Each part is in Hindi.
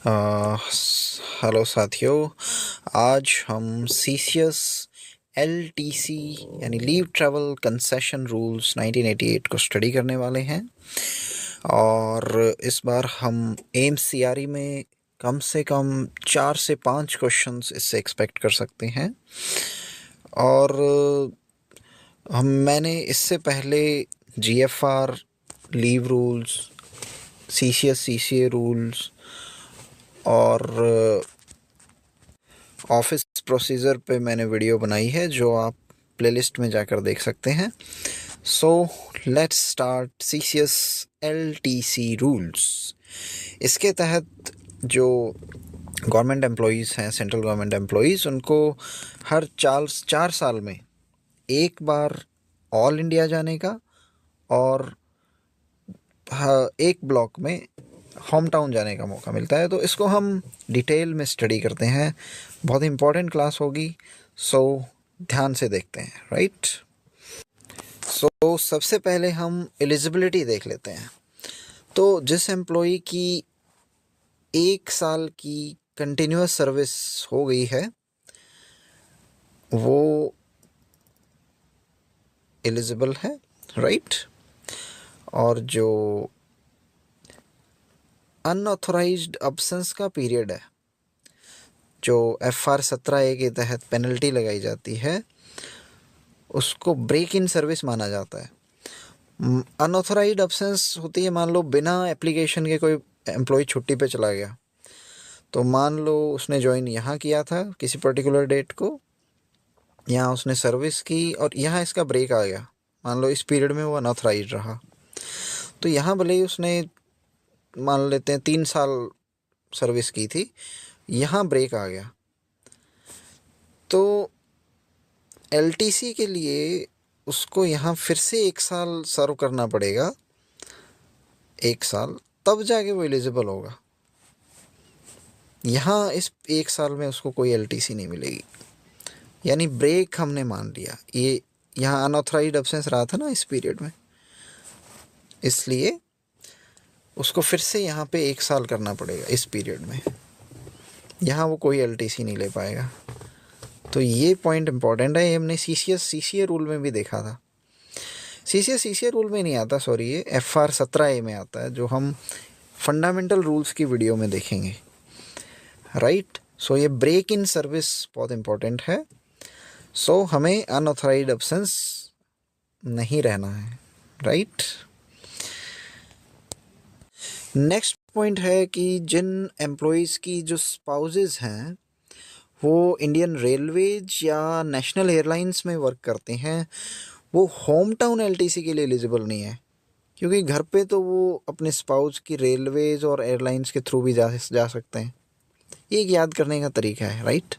हेलो साथियों। आज हम सीसीएस एलटीसी यानी लीव ट्रैवल कंसेशन रूल्स 1988 को स्टडी करने वाले हैं। और इस बार हम एम्स सीआरई में कम से कम 4 से 5 क्वेश्चंस इससे एक्सपेक्ट कर सकते हैं। और मैंने इससे पहले GFR, leave rules, CCS CCA rules और ऑफिस प्रोसीजर पे मैंने वीडियो बनाई है जो आप प्लेलिस्ट में जाकर देख सकते हैं। So let's start CCS LTC rules. इसके तहत जो गवर्नमेंट एम्प्लॉयज़ हैं, सेंट्रल गवर्नमेंट एम्प्लॉयज़, उनको हर 4 साल में एक बार ऑल इंडिया जाने का और एक ब्लॉक में होम टाउन जाने का मौका मिलता है। तो इसको हम डिटेल में स्टडी करते हैं। बहुत इंपॉर्टेंट क्लास होगी, सो ध्यान से देखते हैं। राइट। सो सबसे पहले हम एलिजिबिलिटी देख लेते हैं। तो जिस एम्प्लॉई की 1 साल की कंटिन्यूस सर्विस हो गई है वो एलिजिबल है। राइट। और जो अनऑथराइज्ड अब्सेंस का पीरियड है, जो FR 17A के तहत पेनल्टी लगाई जाती है, उसको ब्रेक इन सर्विस माना जाता है। अनऑथराइज्ड अब्सेंस होती है, मान लो बिना एप्लीकेशन के कोई एम्प्लॉय छुट्टी पे चला गया। तो मान लो उसने ज्वाइन यहाँ किया था किसी पर्टिकुलर डेट को, यहाँ उसने सर्विस की और यहाँ इसका ब्रेक आ गया। मान लो इस पीरियड में वो अनऑथराइज्ड रहा, तो यहाँ भले ही उसने मान लेते हैं 3 साल सर्विस की थी, यहाँ ब्रेक आ गया, तो एलटीसी के लिए उसको यहाँ फिर से 1 साल सर्व करना पड़ेगा, 1 साल, तब जाके वो एलिजिबल होगा। यहाँ इस 1 साल में उसको कोई एलटीसी नहीं मिलेगी, यानी ब्रेक हमने मान लिया। ये यहाँ अनऑथराइज्ड एब्सेंस रहा था ना इस पीरियड में, इसलिए उसको फिर से यहाँ पे 1 साल करना पड़ेगा इस पीरियड में। यहाँ वो कोई एलटीसी नहीं ले पाएगा। तो ये पॉइंट इंपॉर्टेंट है। ये हमने सीसीएस सीसीए रूल में भी देखा था। सीसीएस सीसीए रूल में नहीं आता, सॉरी, ये FR 17A में आता है, जो हम फंडामेंटल रूल्स की वीडियो में देखेंगे। राइट। सो ये ब्रेक इन सर्विस बहुत इंपॉर्टेंट है। सो हमें अनऑथराइज्ड एब्सेंस नहीं रहना है। राइट। नेक्स्ट पॉइंट है कि जिन एम्प्लॉयज़ की जो स्पाउसेस हैं वो इंडियन रेलवेज या नेशनल एयरलाइंस में वर्क करते हैं, वो होम टाउन एलटीसी के लिए एलिजिबल नहीं है, क्योंकि घर पे तो वो अपने स्पाउस की रेलवेज और एयरलाइंस के थ्रू भी जा सकते हैं। ये एक याद करने का तरीका है। राइट।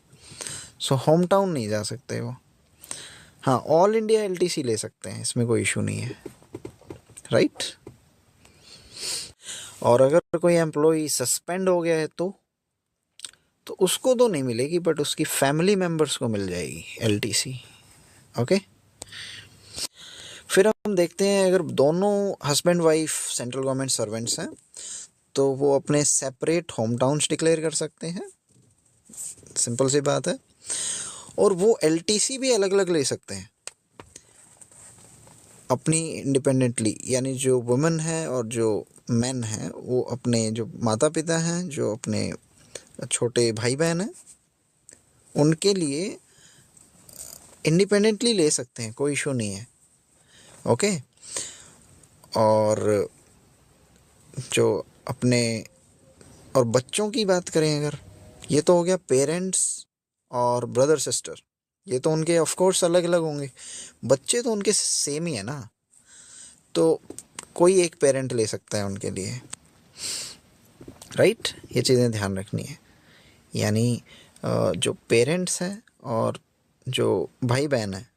सो होम टाउन नहीं जा सकते वो। हाँ, ऑल इंडिया एलटीसी ले सकते हैं, इसमें कोई इशू नहीं है। राइट। और अगर कोई एम्प्लॉय सस्पेंड हो गया है तो उसको तो नहीं मिलेगी, बट उसकी फैमिली मेम्बर्स को मिल जाएगी एलटीसी। ओके। फिर हम देखते हैं, अगर दोनों husband wife central government servants हैं तो वो अपने सेपरेट होम टाउन्स डिक्लेयर कर सकते हैं। सिंपल सी बात है। और वो एलटीसी भी अलग अलग ले सकते हैं अपनी इंडिपेंडेंटली, यानी जो वुमेन है और जो मैन हैं वो अपने जो माता पिता हैं, जो अपने छोटे भाई बहन हैं, उनके लिए इंडिपेंडेंटली ले सकते हैं, कोई इशू नहीं है। ओके। और जो अपने और बच्चों की बात करें, अगर ये तो हो गया पेरेंट्स और ब्रदर सिस्टर, ये तो उनके ऑफ कोर्स अलग अलग होंगे। बच्चे तो उनके सेम ही है ना, तो कोई एक पेरेंट ले सकता है उनके लिए। राइट। ये चीज़ें ध्यान रखनी है। यानी जो पेरेंट्स हैं और जो भाई बहन हैं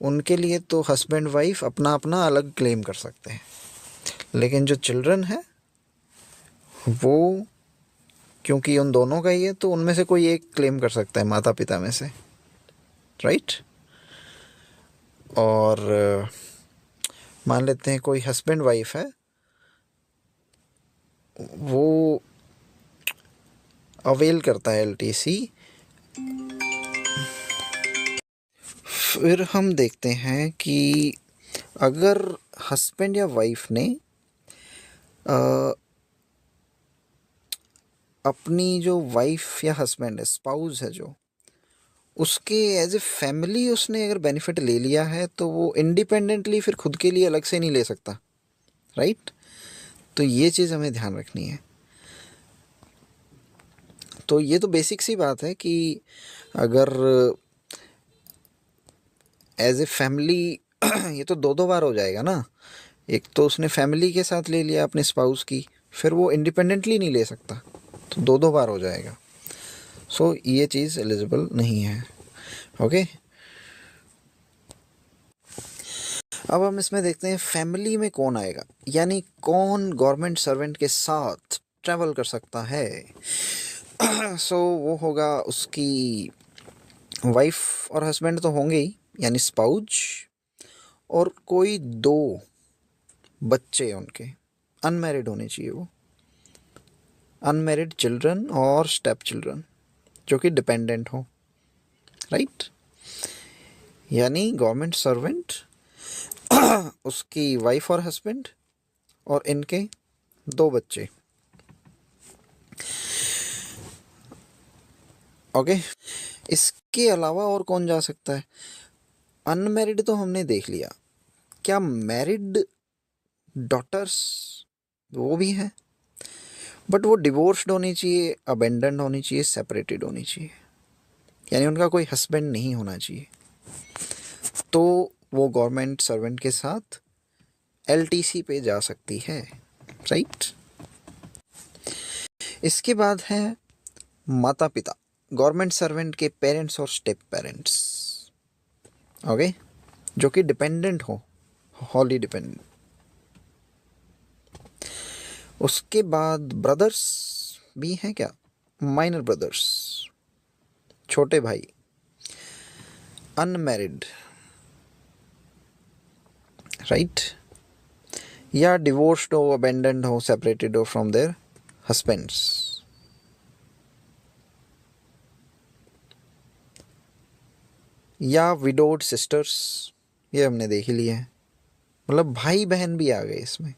उनके लिए तो हस्बैंड वाइफ अपना अपना अलग क्लेम कर सकते हैं, लेकिन जो चिल्ड्रन है वो, क्योंकि उन दोनों का ही है, तो उनमें से कोई एक क्लेम कर सकता है माता पिता में से। राइट। और मान लेते हैं कोई हस्बैंड वाइफ है, वो अवेल करता है एलटीसी। फिर हम देखते हैं कि अगर हस्बैंड या वाइफ ने अपनी जो वाइफ या हस्बैंड है, स्पाउस है जो, उसके एज ए फैमिली उसने अगर बेनिफिट ले लिया है तो वो इंडिपेंडेंटली फिर खुद के लिए अलग से नहीं ले सकता, राइट। तो ये चीज़ हमें ध्यान रखनी है। तो ये तो बेसिक सी बात है कि अगर एज ए फैमिली ये तो दो दो बार हो जाएगा ना। एक तो उसने फैमिली के साथ ले लिया अपने स्पाउस की, फिर वो इंडिपेंडेंटली नहीं ले सकता, तो दो दो बार हो जाएगा। सो ये चीज़ एलिजिबल नहीं है। ओके, अब हम इसमें देखते हैं फैमिली में कौन आएगा, यानी कौन गवर्नमेंट सर्वेंट के साथ ट्रैवल कर सकता है। सो वो होगा उसकी वाइफ और हस्बैंड तो होंगे ही, यानी स्पाउज, और कोई दो बच्चे उनके अनमैरिड होने चाहिए, वो अनमैरिड चिल्ड्रन और स्टेप चिल्ड्रन जो कि डिपेंडेंट हो, राइट। यानी गवर्नमेंट सर्वेंट, उसकी वाइफ और हस्बैंड और इनके दो बच्चे। ओके, इसके अलावा और कौन जा सकता है? अनमैरिड तो हमने देख लिया, क्या मैरिड डॉटर्स वो भी हैं? बट वो डिवोर्स्ड होनी चाहिए, अबेंडन्ड होनी चाहिए, सेपरेटेड होनी चाहिए, यानी उनका कोई हस्बैंड नहीं होना चाहिए, तो वो गवर्नमेंट सर्वेंट के साथ एलटीसी पे जा सकती है, राइट। इसके बाद है माता पिता, गवर्नमेंट सर्वेंट के पेरेंट्स और स्टेप पेरेंट्स, ओके, जो कि डिपेंडेंट हो, हॉली डिपेंडेंट। उसके बाद ब्रदर्स भी हैं क्या, माइनर ब्रदर्स, छोटे भाई, अनमैरिड, राइट, या डिवोर्स्ड हो, अबेंडेंड हो, सेपरेटेड हो फ्रॉम देयर हस्बैंड्स। या विडोड सिस्टर्स, ये हमने देख ही लिए हैं, मतलब भाई बहन भी आ गए इसमें।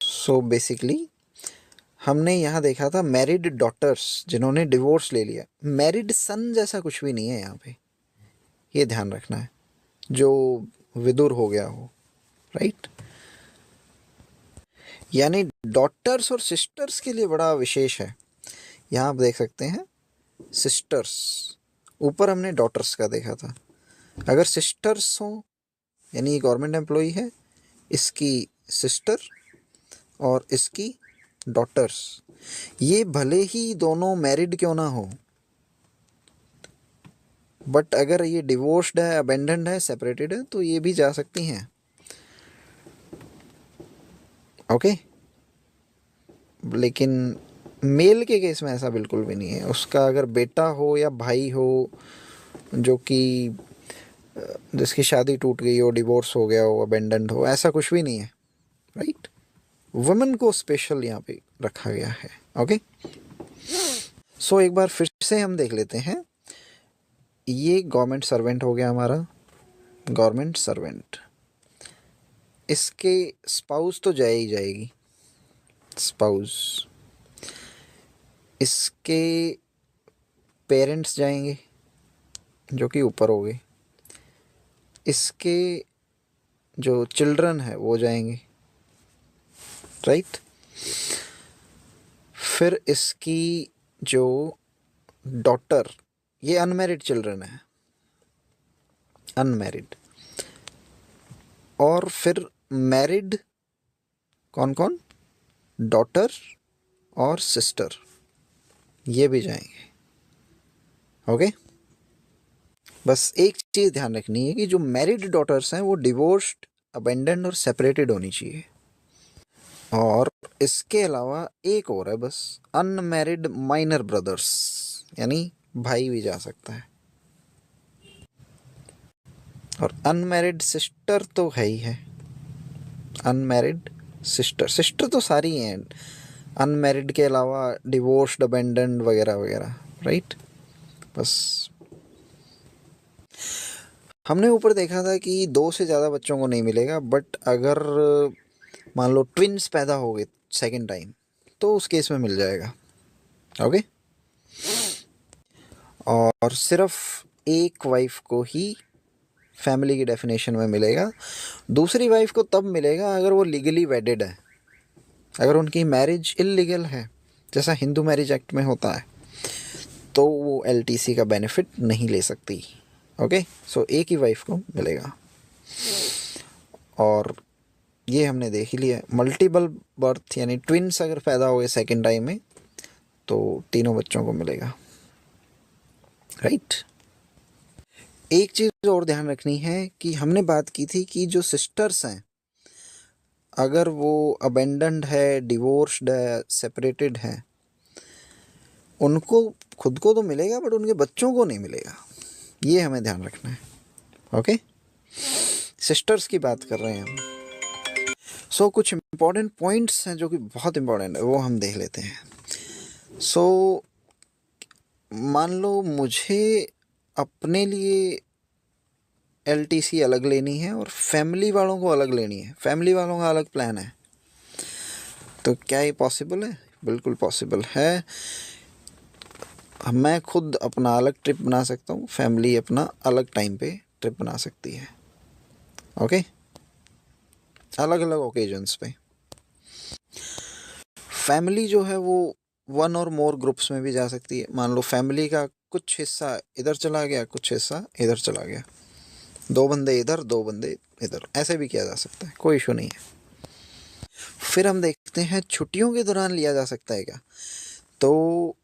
सो बेसिकली हमने यहाँ देखा था मैरिड डॉटर्स जिन्होंने डिवोर्स ले लिया, मैरिड सन जैसा कुछ भी नहीं है यहाँ पे, ये ध्यान रखना है, जो विदुर हो गया हो, राइट। यानी डॉटर्स और सिस्टर्स के लिए बड़ा विशेष है, यहाँ आप देख सकते हैं सिस्टर्स, ऊपर हमने डॉटर्स का देखा था। अगर सिस्टर्स हो यानी ये गवर्नमेंट एम्प्लॉई है, इसकी सिस्टर और इसकी डॉटर्स, ये भले ही दोनों मैरिड क्यों ना हो, बट अगर ये डिवोर्स्ड है, अबेंडेंड है, सेपरेटेड है, तो ये भी जा सकती हैं, ओके। लेकिन मेल के केस में ऐसा बिल्कुल भी नहीं है, उसका अगर बेटा हो या भाई हो जो कि जिसकी शादी टूट गई हो, डिवोर्स हो गया हो, अबेंडेंड हो, ऐसा कुछ भी नहीं है, राइट। वुमेन को स्पेशल यहाँ पे रखा गया है, ओके। सो एक बार फिर से हम देख लेते हैं, ये गवर्नमेंट सर्वेंट हो गया हमारा, गवर्नमेंट सर्वेंट, इसके स्पाउस तो जाए ही जाएगी, स्पाउस, इसके पेरेंट्स जाएंगे जो कि ऊपर हो गए, इसके जो चिल्ड्रन है वो जाएंगे, राइट। फिर इसकी जो डॉटर, ये अनमैरिड चिल्ड्रन है, अनमैरिड, और फिर मैरिड कौन कौन, डॉटर और सिस्टर, ये भी जाएंगे, ओके। बस एक चीज़ ध्यान रखनी है कि जो मैरिड डॉटर्स हैं वो डिवोर्स्ड, अबेंडेंड और सेपरेटेड होनी चाहिए। और इसके अलावा एक और है बस, अनमैरिड माइनर ब्रदर्स, यानी भाई भी जा सकता है, और अनमैरिड सिस्टर तो है ही है, अनमैरिड सिस्टर तो सारी हैं, अनमैरिड के अलावा डिवोर्स्ड, अबेंडन्ड वगैरह वगैरह, राइट। बस हमने ऊपर देखा था कि 2 से ज़्यादा बच्चों को नहीं मिलेगा, बट अगर मान लो ट्विन्स पैदा हो गए सेकेंड टाइम, तो उस केस में मिल जाएगा। ओके। और सिर्फ एक वाइफ को ही फैमिली की डेफिनेशन में मिलेगा। दूसरी वाइफ को तब मिलेगा अगर वो लीगली वेडेड है। अगर उनकी मैरिज इलीगल है, जैसा हिंदू मैरिज एक्ट में होता है, तो वो एलटीसी का बेनिफिट नहीं ले सकती। ओके, सो एक ही वाइफ को मिलेगा। और ये हमने देख ही लिया। मल्टीपल बर्थ यानी ट्विन्स अगर पैदा हुए सेकेंड टाइम में, तो तीनों बच्चों को मिलेगा, राइट। एक चीज़ और ध्यान रखनी है कि हमने बात की थी कि जो सिस्टर्स हैं, अगर वो अबेंडन्ड है, डिवोर्स्ड है, सेपरेटेड है, उनको खुद को तो मिलेगा बट उनके बच्चों को नहीं मिलेगा। ये हमें ध्यान रखना है। ओके, सिस्टर्स की बात कर रहे हैं हम। सो कुछ इम्पॉर्टेंट पॉइंट्स हैं जो कि बहुत इम्पॉर्टेंट है, वो हम देख लेते हैं। सो मान लो मुझे अपने लिए एलटीसी अलग लेनी है और फैमिली वालों को अलग लेनी है, फैमिली वालों का अलग प्लान है, तो क्या ये पॉसिबल है? बिल्कुल पॉसिबल है। मैं खुद अपना अलग ट्रिप बना सकता हूँ, फैमिली अपना अलग टाइम पे ट्रिप बना सकती है। ओके, अलग अलग ओकेजन्स पे। फैमिली जो है वो 1 और मोर ग्रुप्स में भी जा सकती है। मान लो फैमिली का कुछ हिस्सा इधर चला गया, कुछ हिस्सा इधर चला गया, 2 बंदे इधर, 2 बंदे इधर, ऐसे भी किया जा सकता है, कोई इशू नहीं है। फिर हम देखते हैं छुट्टियों के दौरान लिया जा सकता है क्या? तो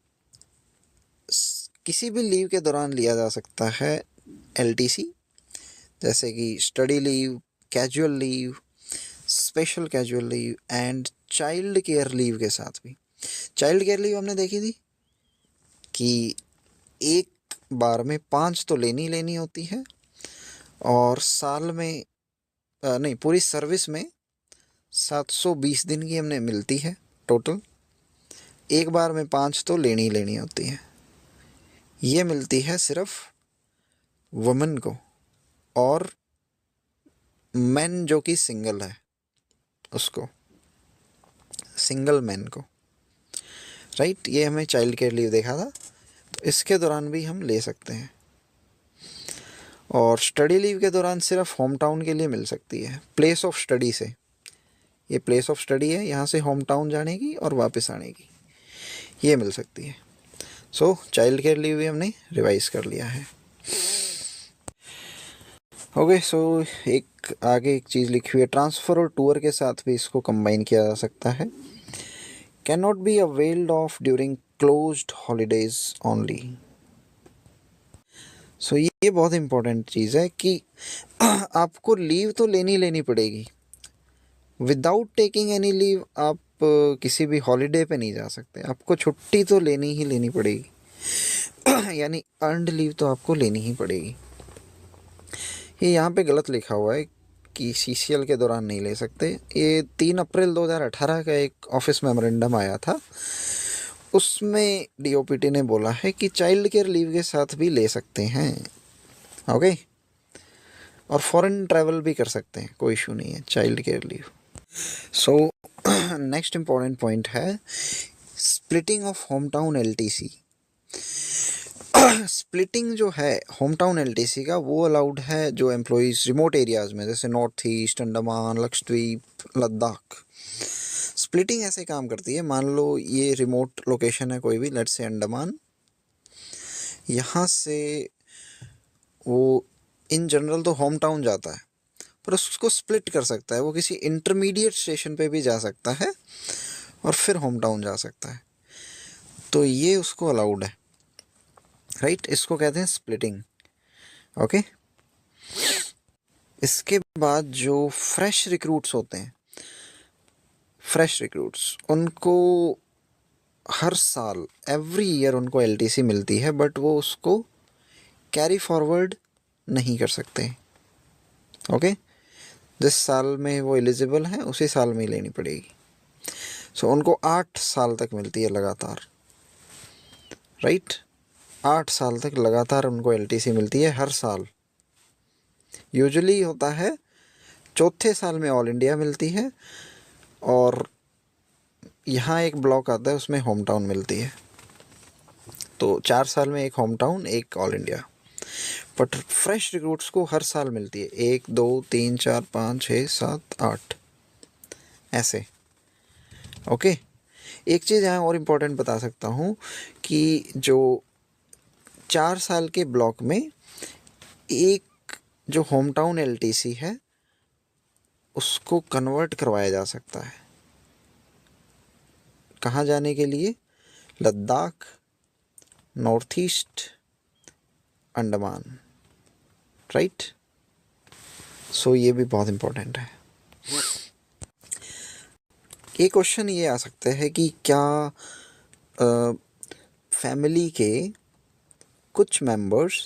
किसी भी लीव के दौरान लिया जा सकता है एलटीसी, जैसे कि study leave, casual leave, special casual leave and child care leave के साथ भी। चाइल्ड केयर लीव हमने देखी थी कि एक बार में 5 तो लेनी होती है, और साल में नहीं, पूरी सर्विस में 720 दिन की हमने मिलती है टोटल। एक बार में 5 तो लेनी होती है। ये मिलती है सिर्फ वुमेन को, और मैन जो कि सिंगल है उसको, सिंगल मैन को, राइट। ये हमें चाइल्ड केयर लीव देखा था, तो इसके दौरान भी हम ले सकते हैं। और स्टडी लीव के दौरान सिर्फ होम टाउन के लिए मिल सकती है, प्लेस ऑफ स्टडी से। ये प्लेस ऑफ स्टडी है, यहाँ से होम टाउन जाने की और वापस आने की, ये मिल सकती है। सो चाइल्ड केयर लीव भी हमने रिवाइज कर लिया है। ओके, सो एक आगे एक चीज़ लिखी हुई है, ट्रांसफ़र और टूर के साथ भी इसको कंबाइन किया जा सकता है। Can not be availed of during closed holidays only. So ये बहुत इम्पोर्टेंट चीज़ है कि आपको लीव तो लेनी पड़ेगी। विदाउट टेकिंग एनी लीव आप किसी भी हॉलीडे पे नहीं जा सकते, आपको छुट्टी तो लेनी पड़ेगी यानी अर्नड लीव तो आपको लेनी ही पड़ेगी। ये यहाँ पे गलत लिखा हुआ है कि सीसीएल के दौरान नहीं ले सकते। ये 3 अप्रैल 2018 का एक ऑफिस मेमोरेंडम आया था, उसमें डीओपीटी ने बोला है कि चाइल्ड केयर लीव के साथ भी ले सकते हैं। ओके, और फॉरेन ट्रैवल भी कर सकते हैं, कोई इशू नहीं है child care leave. So next important point is splitting of home town LTC. Splitting जो है होम टाउन एलटीसी का, वो अलाउड है जो एम्प्लॉयज़ रिमोट एरियाज़ में, जैसे north East, Andaman, Lakshadweep, Ladakh. Splitting ऐसे काम करती है, मान लो ये रिमोट लोकेशन है कोई भी, लेट्स से अंडमान, यहाँ से वो इन जनरल तो होम टाउन जाता है, पर उसको स्प्लिट कर सकता है, वो किसी इंटरमीडिएट स्टेशन पे भी जा सकता है और फिर होम टाउन जा सकता है, तो ये उसको अलाउड है, राइट। इसको कहते हैं स्प्लिटिंग। ओके, इसके बाद जो फ्रेश रिक्रूट्स होते हैं, फ्रेश रिक्रूट्स, उनको हर साल एवरी ईयर उनको एलटीसी मिलती है, बट वो उसको कैरी फॉरवर्ड नहीं कर सकते। ओके, जिस साल में वो एलिजिबल हैं उसी साल में ही लेनी पड़ेगी। सो उनको 8 साल तक मिलती है लगातार, राइट। 8 साल तक लगातार उनको एलटीसी मिलती है हर साल। यूजुअली होता है चौथे साल में ऑल इंडिया मिलती है, और यहाँ एक ब्लॉक आता है उसमें होम टाउन मिलती है। तो 4 साल में एक होम टाउन, एक all India. But fresh recruits को हर साल मिलती है 1 2 3 4 5 6 7 8 ऐसे। ओके। एक चीज़ यहाँ और इम्पोर्टेंट बता सकता हूँ कि जो 4 साल के ब्लॉक में एक जो होम टाउन एलटीसी है उसको कन्वर्ट करवाया जा सकता है। कहाँ जाने के लिए? Ladakh, North East, Andaman, right. So ये भी बहुत इम्पोर्टेंट है। एक क्वेश्चन ये आ सकता है कि क्या फैमिली के कुछ मेंबर्स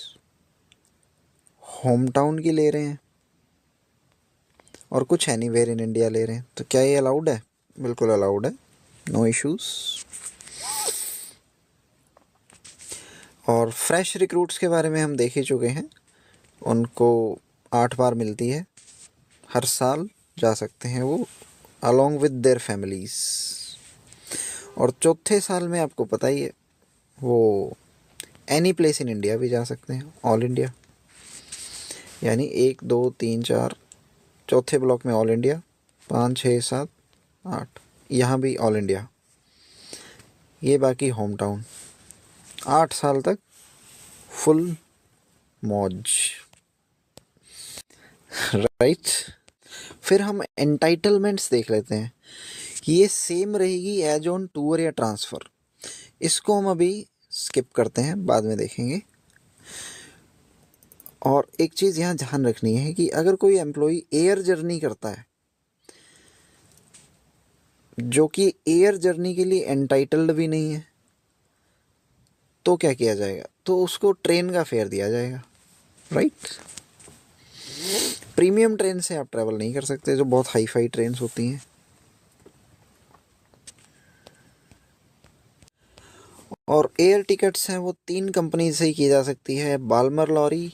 होम टाउन की ले रहे हैं और कुछ एनीवेयर इन इंडिया ले रहे हैं, तो क्या ये अलाउड है? बिल्कुल अलाउड है, नो इश्यूज। और फ्रेश रिक्रूट्स के बारे में हम देख ही चुके हैं, उनको 8 बार मिलती है, हर साल जा सकते हैं वो अलॉन्ग विद देयर फैमिलीज़। और चौथे साल में आपको पता ही है वो एनी प्लेस इन इंडिया भी जा सकते हैं, ऑल इंडिया। यानी 1 2 3 4 चौथे ब्लॉक में ऑल इंडिया, 5 6 7 8 यहाँ भी ऑल इंडिया, ये बाकी होम टाउन। 8 साल तक फुल मौज, राइट। फिर हम एंटाइटलमेंट्स देख लेते हैं। ये सेम रहेगी एज ऑन टूर या ट्रांसफ़र। इसको हम अभी स्किप करते हैं, बाद में देखेंगे। और एक चीज़ यहाँ ध्यान रखनी है कि अगर कोई एम्प्लॉई एयर जर्नी करता है जो कि एयर जर्नी के लिए एंटाइटल्ड भी नहीं है, तो क्या किया जाएगा? तो उसको ट्रेन का फेयर दिया जाएगा, राइट। प्रीमियम ट्रेन से आप ट्रैवल नहीं कर सकते, जो बहुत हाई फाई ट्रेन होती हैं। और एयर टिकट्स हैं वो 3 कंपनी से ही की जा सकती है, Balmer Lawrie,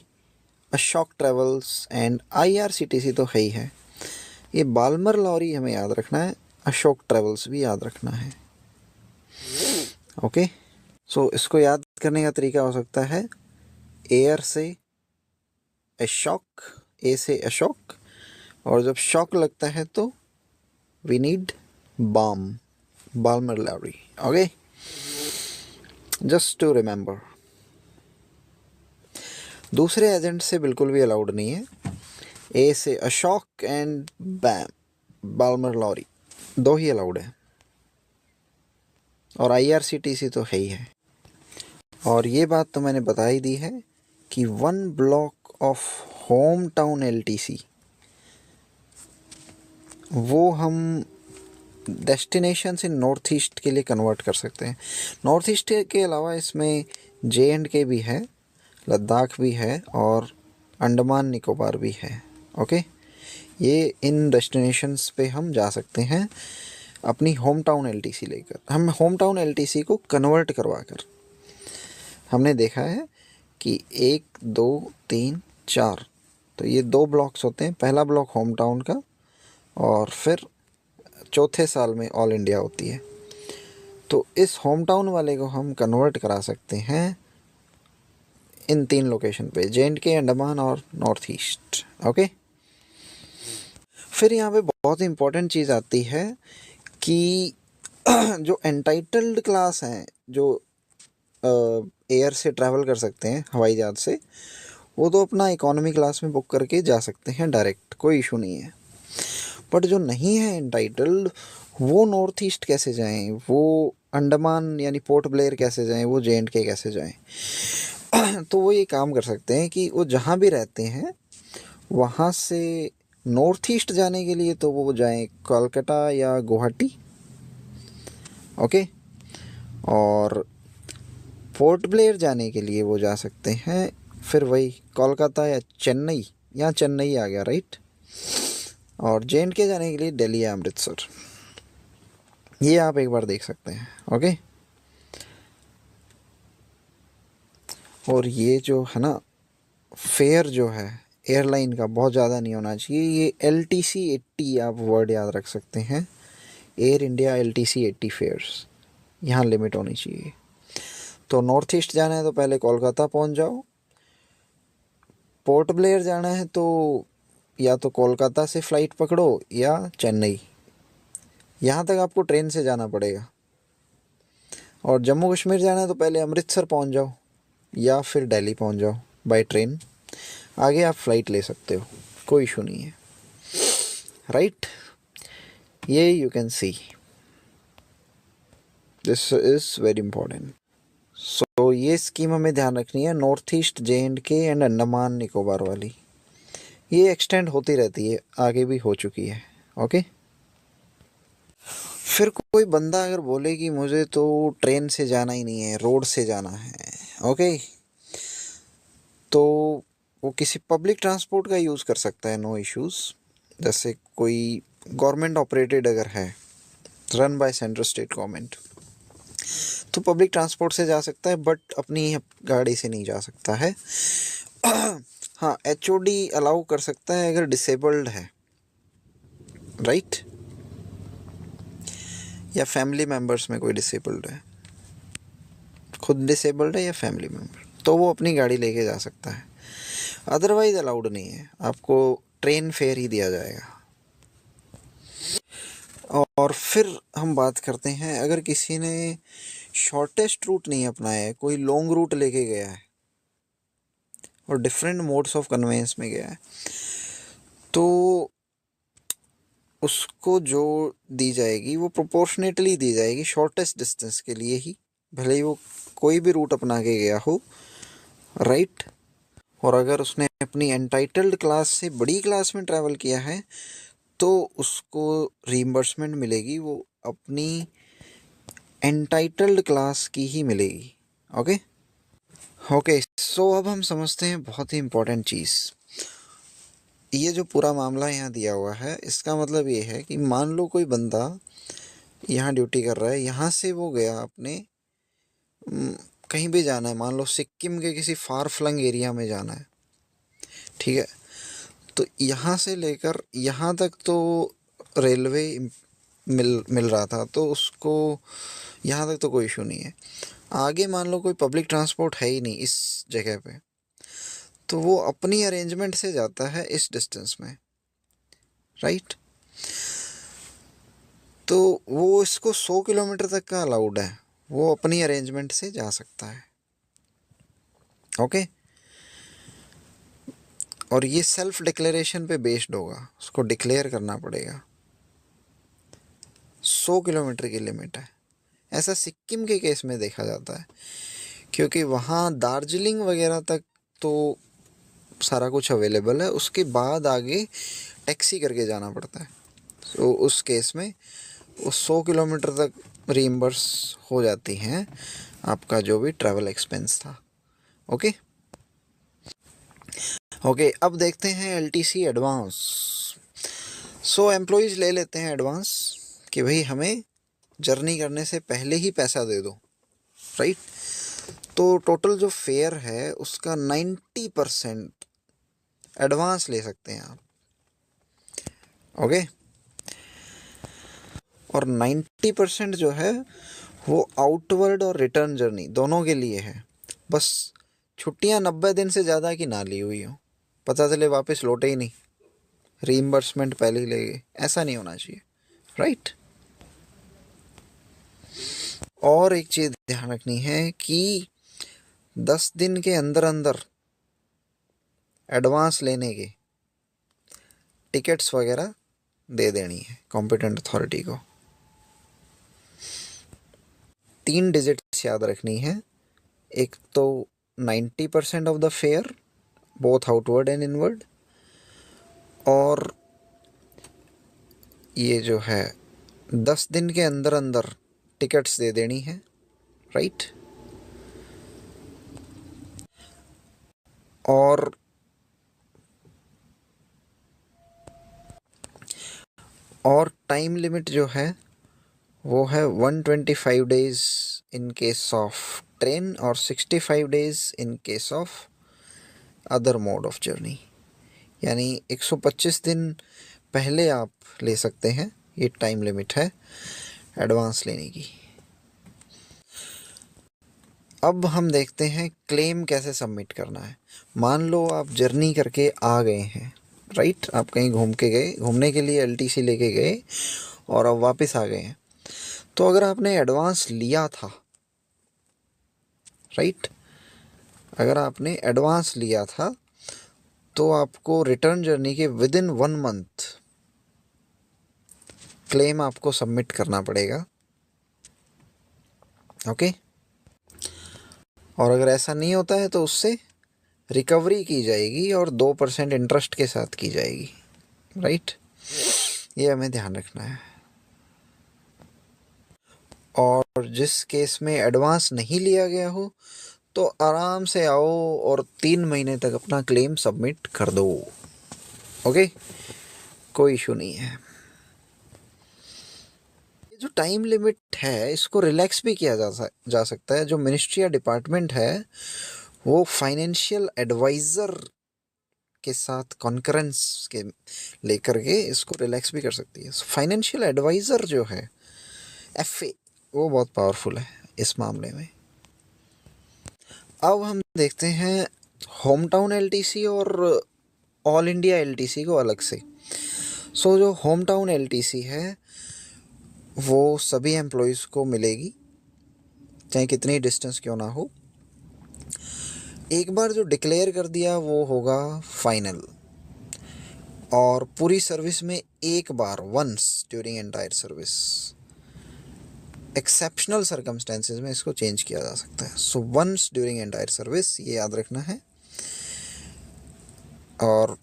Ashok Travels and IRCTC तो है ही है। ये बाल्मर लॉरी हमें याद रखना है, अशोक ट्रेवल्स भी याद रखना है। ओके। सो इसको याद करने का तरीका हो सकता है एयर से अशोक, ए से अशोक, और जब शॉक लगता है तो we need Balmer Lawrie. Okay, just to remember. दूसरे एजेंट से बिल्कुल भी अलाउड नहीं है। ए से अशोक एंड बाल्मर लॉरी, 2 ही अलाउड है। और आईआरसीटीसी तो है ही है। और ये बात तो मैंने बता ही दी है कि 1 block of home town LTC वो हम डेस्टिनेशन से नॉर्थ ईस्ट के लिए कन्वर्ट कर सकते हैं। नॉर्थ ईस्ट के अलावा इसमें JNK भी है, लद्दाख भी है, और अंडमान निकोबार भी है। ओके, ये इन डेस्टिनेशंस पे हम जा सकते हैं अपनी होम टाउन एलटीसी लेकर। हम होम टाउन एलटीसी को कन्वर्ट करवा कर हमने देखा है कि 1 2 3 4, तो ये 2 ब्लॉक्स होते हैं। पहला ब्लॉक होम टाउन का, और फिर चौथे साल में ऑल इंडिया होती है। तो इस होम टाउन वाले को हम कन्वर्ट करा सकते हैं इन 3 लोकेशन पे, JNK, अंडमान और नॉर्थ ईस्ट। ओके। फिर यहाँ पे बहुत इंपॉर्टेंट चीज़ आती है कि जो एंटाइटल्ड क्लास हैं, जो एयर से ट्रैवल कर सकते हैं हवाई जहाज़ से, वो तो अपना इकोनॉमी क्लास में बुक करके जा सकते हैं डायरेक्ट, कोई इशू नहीं है। बट जो नहीं है एंटाइटल्ड, वो नॉर्थ ईस्ट कैसे जाएं, वो अंडमान यानी पोर्ट ब्लेयर कैसे जाएं, वो JNK कैसे जाएं? तो वो ये काम कर सकते हैं कि वो जहाँ भी रहते हैं वहाँ से नॉर्थ ईस्ट जाने के लिए तो वो जाएं कोलकाता या गुवाहाटी। ओके। और पोर्ट ब्लेयर जाने के लिए वो जा सकते हैं फिर वही कोलकाता या चेन्नई, यहाँ चेन्नई आ गया, राइट। और JNK जाने के लिए दिल्ली या अमृतसर, ये आप एक बार देख सकते हैं। ओके, और ये जो है ना फेयर जो है एयरलाइन का बहुत ज़्यादा नहीं होना चाहिए। ये LTC 80 आप वर्ड याद रख सकते हैं, एयर इंडिया LTC 80 फेयर्स यहाँ लिमिट होनी चाहिए। तो नॉर्थ ईस्ट जाना है तो पहले कोलकाता पहुँच जाओ, पोर्ट ब्लेयर जाना है तो या तो कोलकाता से फ़्लाइट पकड़ो या चेन्नई, यहाँ तक आपको ट्रेन से जाना पड़ेगा। और जम्मू कश्मीर जाना है तो पहले अमृतसर पहुँच जाओ या फिर दिल्ली पहुँच जाओ बाय ट्रेन, आगे आप फ़्लाइट ले सकते हो, कोई इशू नहीं है। राइट, ये you can see this is very important. So ये स्कीम हमें ध्यान रखनी है, North East JNK and Andaman Nicobar वाली, ये एक्सटेंड होती रहती है, आगे भी हो चुकी है। ओके, फिर कोई बंदा अगर बोले कि मुझे तो ट्रेन से जाना ही नहीं है, रोड से जाना है, ओके, तो वो किसी पब्लिक ट्रांसपोर्ट का यूज़ कर सकता है, नो इश्यूज़। जैसे कोई गवर्नमेंट ऑपरेटेड अगर है, run by central state government, तो पब्लिक ट्रांसपोर्ट से जा सकता है, बट अपनी गाड़ी से नहीं जा सकता है। हाँ, HOD अलाउ कर सकता है अगर डिसेबल्ड है, राइट, या फैमिली मेम्बर्स में कोई डिसेबल्ड है, खुद डिसेबल्ड है या फैमिली मेम्बर, तो वो अपनी गाड़ी लेके जा सकता है। अदरवाइज अलाउड नहीं है, आपको ट्रेन फेयर ही दिया जाएगा। और फिर हम बात करते हैं, अगर किसी ने शॉर्टेस्ट रूट नहीं अपनाया है, कोई लॉन्ग रूट लेके गया है और डिफरेंट मोड्स ऑफ कन्वेंस में गया है, तो उसको जो दी जाएगी वो प्रोपोर्शनेटली दी जाएगी शॉर्टेस्ट डिस्टेंस के लिए ही, भले ही वो कोई भी रूट अपना के गया हो, राइट। और अगर उसने अपनी एंटाइटल्ड क्लास से बड़ी क्लास में ट्रैवल किया है तो उसको रीइंबर्समेंट मिलेगी, वो अपनी एंटाइटल्ड क्लास की ही मिलेगी। ओके ओके, सो अब हम समझते हैं बहुत ही इम्पोर्टेंट चीज़। ये जो पूरा मामला यहाँ दिया हुआ है, इसका मतलब ये है कि मान लो कोई बंदा यहाँ ड्यूटी कर रहा है, यहाँ से वो गया अपने कहीं भी जाना है, मान लो सिक्किम के किसी फार फ्लंग एरिया में जाना है, ठीक है, तो यहाँ से लेकर यहाँ तक तो रेलवे मिल रहा था, तो उसको यहाँ तक तो कोई इशू नहीं है। आगे मान लो कोई पब्लिक ट्रांसपोर्ट है ही नहीं इस जगह पे, तो वो अपनी अरेंजमेंट से जाता है इस डिस्टेंस में, राइट। तो वो इसको 100 किलोमीटर तक का अलाउड है, वो अपनी अरेंजमेंट से जा सकता है। ओके, और ये सेल्फ डिक्लेरेशन पे बेस्ड होगा, उसको डिक्लेयर करना पड़ेगा। 100 किलोमीटर की लिमिट है, ऐसा सिक्किम के केस में देखा जाता है, क्योंकि वहाँ दार्जिलिंग वगैरह तक तो सारा कुछ अवेलेबल है, उसके बाद आगे टैक्सी करके जाना पड़ता है। तो उस केस में वो 100 किलोमीटर तक रीइंबर्स हो जाती हैं आपका जो भी ट्रैवल एक्सपेंस था। ओके ओके, अब देखते हैं LTC एडवांस। सो एम्प्लॉयज़ ले लेते हैं एडवांस कि भाई हमें जर्नी करने से पहले ही पैसा दे दो, राइट। तो टोटल जो फेयर है उसका 90% एडवांस ले सकते हैं आप। ओके, और 90% जो है वो आउटवर्ड और रिटर्न जर्नी दोनों के लिए है। बस छुट्टियां 90 दिन से ज़्यादा की ना ली हुई हो, पता चले वापस लौटे ही नहीं, रीइंबर्समेंट पहले ही ले गए, ऐसा नहीं होना चाहिए, राइट। और एक चीज़ ध्यान रखनी है कि 10 दिन के अंदर अंदर एडवांस लेने के टिकट्स वगैरह दे देनी है कॉम्पिटेंट अथॉरिटी को। 3 डिजिट्स याद रखनी है, एक तो 90% of the fair both outward and inward, और ये जो है 10 दिन के अंदर अंदर टिकट्स दे देनी है, राइट। और और टाइम लिमिट जो है वो है 125 days in case of train और 65 days in case of other mode of journey. यानी 125 दिन पहले आप ले सकते हैं, ये टाइम लिमिट है एडवांस लेने की। अब हम देखते हैं क्लेम कैसे सबमिट करना है। मान लो आप जर्नी करके आ गए हैं, राइट, आप कहीं घूमने के लिए एलटीसी लेके गए और अब वापस आ गए हैं। तो अगर आपने एडवांस लिया था, राइट, अगर आपने एडवांस लिया था तो आपको रिटर्न जर्नी के विद इन 1 मंथ क्लेम आपको सबमिट करना पड़ेगा। ओके, और अगर ऐसा नहीं होता है तो उससे रिकवरी की जाएगी और 2% इंटरेस्ट के साथ की जाएगी, राइट, ये हमें ध्यान रखना है। और जिस केस में एडवांस नहीं लिया गया हो तो आराम से आओ और 3 महीने तक अपना क्लेम सबमिट कर दो। ओके, कोई इशू नहीं है। ये जो टाइम लिमिट है इसको रिलैक्स भी किया जा सकता है। जो मिनिस्ट्री या डिपार्टमेंट है वो फाइनेंशियल एडवाइज़र के साथ कॉन्करेंस के लेकर के इसको रिलैक्स भी कर सकती है। फाइनेंशियल एडवाइज़र जो है एफए, वो बहुत पावरफुल है इस मामले में। अब हम देखते हैं होम टाउन एलटीसी और ऑल इंडिया एलटीसी को अलग से। जो होम टाउन एलटीसी है वो सभी एम्प्लॉयज़ को मिलेगी, चाहे कितनी डिस्टेंस क्यों ना हो। एक बार जो डिक्लेयर कर दिया वो होगा फाइनल, और पूरी सर्विस में एक बार once during entire service, exceptional circumstances में इसको चेंज किया जा सकता है। So once during entire service, ये याद रखना है। और